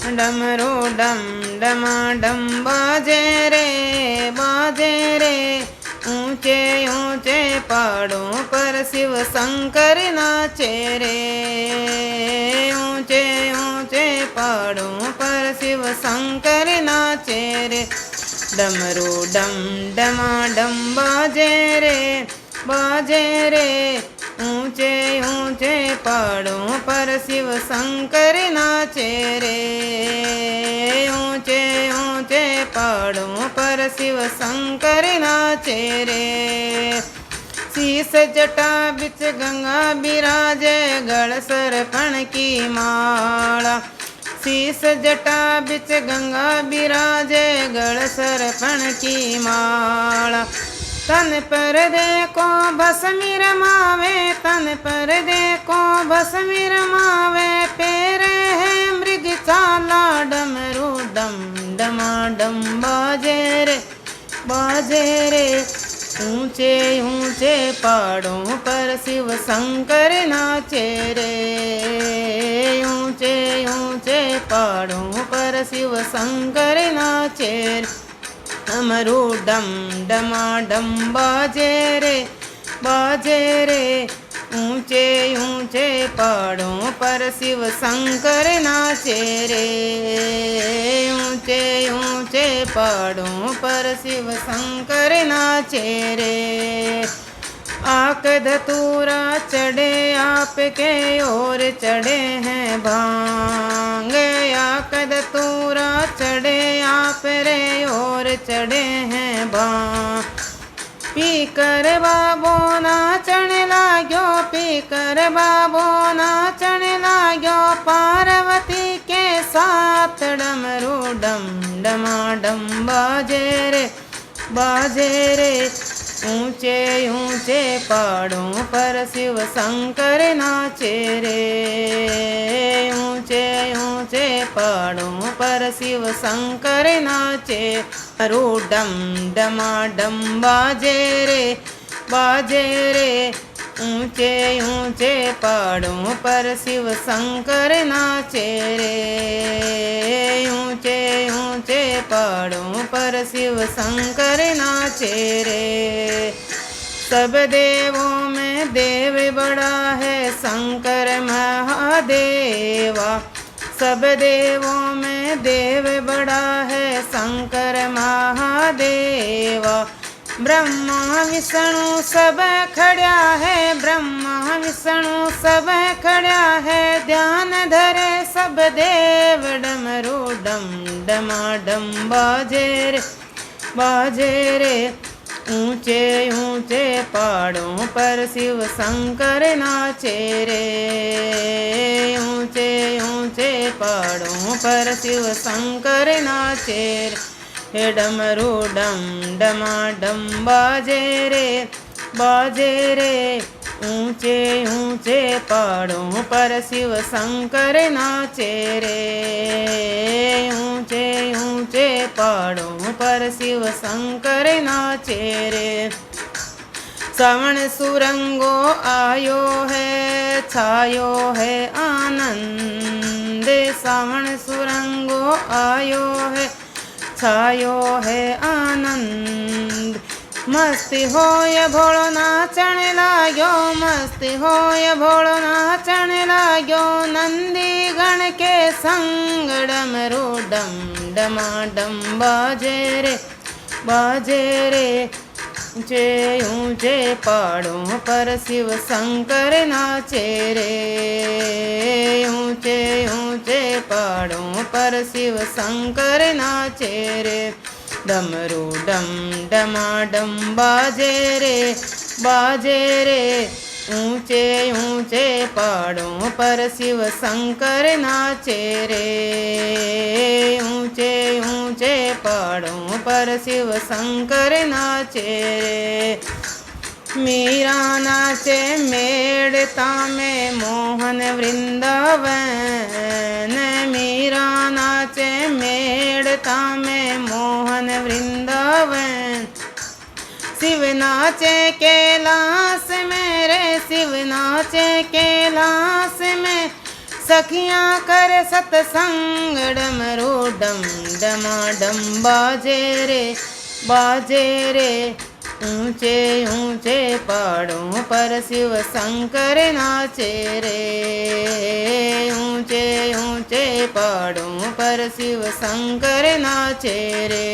डमरू डम डमाडम बाजे रे ऊंचे ऊंचे पहाड़ों पर शिव शंकर नाचे रे। ऊंचे ऊंचे पहाड़ों पर शिव शंकर नाचे रे। डमरू डम डमाडम बाजे रे ऊंचे ऊंचे पहाड़ों पर शिव शंकर नाचे रे। ऊंचे ऊंचे पहाड़ों पर शिव शंकर नाचे रे। शीस जटा बिच गंगा बिराजे गल सरपण की माला। शीस जटा बिच गंगा बिराजे गल सरपण की माला। तन पर देखो भस्मी रमावे तन पर देखो भस्मी रमावे पैर है मृग चाला। डमरू डम डमाडम बाजे रे ऊंचे ऊंचे पहाड़ों पर शिव शंकर नाचे रे। ऊंचे ऊंचे पहाड़ों पर शिव शंकर नाचे रे। डमरू डम डमाडम बाजे रे ऊंचे ऊंचे पहाड़ों पर शिव शंकर नाचे रे। ऊंचे ऊंचे पहाड़ों पर शिव शंकर नाचे रे। आक धतूरा चढ़े आपके ओर चढ़े हैं भांग। आक धतूरा चढ़े आप रे और चढ़े हैं भांग। पी कर बाबो नाचण लाग्यो पी कर बाबो नाचण लाग्यो पार्वती के साथ। डमरू डम डमाडम बाजे रे ऊंचे ऊंचे पहाड़ों पर शिव शंकर नाचे रे। ऊंचे ऊंचे पहाड़ों पर शिव शंकर नाचे। डमरू डम डमाडम बाजे रे ऊंचे ऊंचे पहाड़ों पर शिव शंकर नाचे रे। ऊंचे ऊंचे पहाड़ों पर शिव शंकर नाचे रे। सब देवों में देव बड़ा है शंकर महादेवा। सब देवों में देव बड़ा है शंकर महादेवा। ब्रह्मा विष्णु सब खड़ा है ब्रह्मा विष्णु सब खड़ा है ध्यान धरे सब देव। डमरू डम डमाडम बाजे रे ऊंचे ऊंचे पहाड़ों पर शिव शंकर नाचे रे। ऊंचे ऊंचे पहाड़ों पर शिव शंकर नाचे रे। डमरू डम डमाडम बाजे रे ऊंचे ऊंचे पहाड़ों पर शिव शंकर नाचे रे। ऊंचे ऊंचे पहाड़ों पर शिव शंकर नाचे रे। श्रवण सुरंगो आयो है छायो है आनंद। श्रवण सुरंगो आयो है छायो है आनंद। मस्ती होय भोळो नाचण लाग्यो मस्ती होय भोळो नाचण लाग्यो नंदी गण के संग। डमरू डम डमाडम बाजे रे ऊंचे ऊंचे पहाड़ों पर शिव शंकर नाचे रे। ऊंचे ऊंचे पहाड़ों पर शिव शंकर नाचे रे। डमरू डम डमाडम बाजे रे ऊंचे ऊंचे पहाड़ों पर शिव शंकर नाचे रे। ऊंचे ऊंचे पहाड़ों पर शिव शंकर नाचे रे। मीरा नाचे मेड़ता में मोहन वृंदावन। मीरा नाचे मेड़ता में मोहन वृंदावन। शिव नाचे कैलाश में रे शिव नाचे कैलाश में सखियाँ करे सतसंग डमरू डम डमा डम बाजे रे ऊंचे ऊंचे पहाड़ों पर शिव शंकर नाचे रे। ऊंचे ऊंचे पहाड़ों पर शिव शंकर नाचे रे।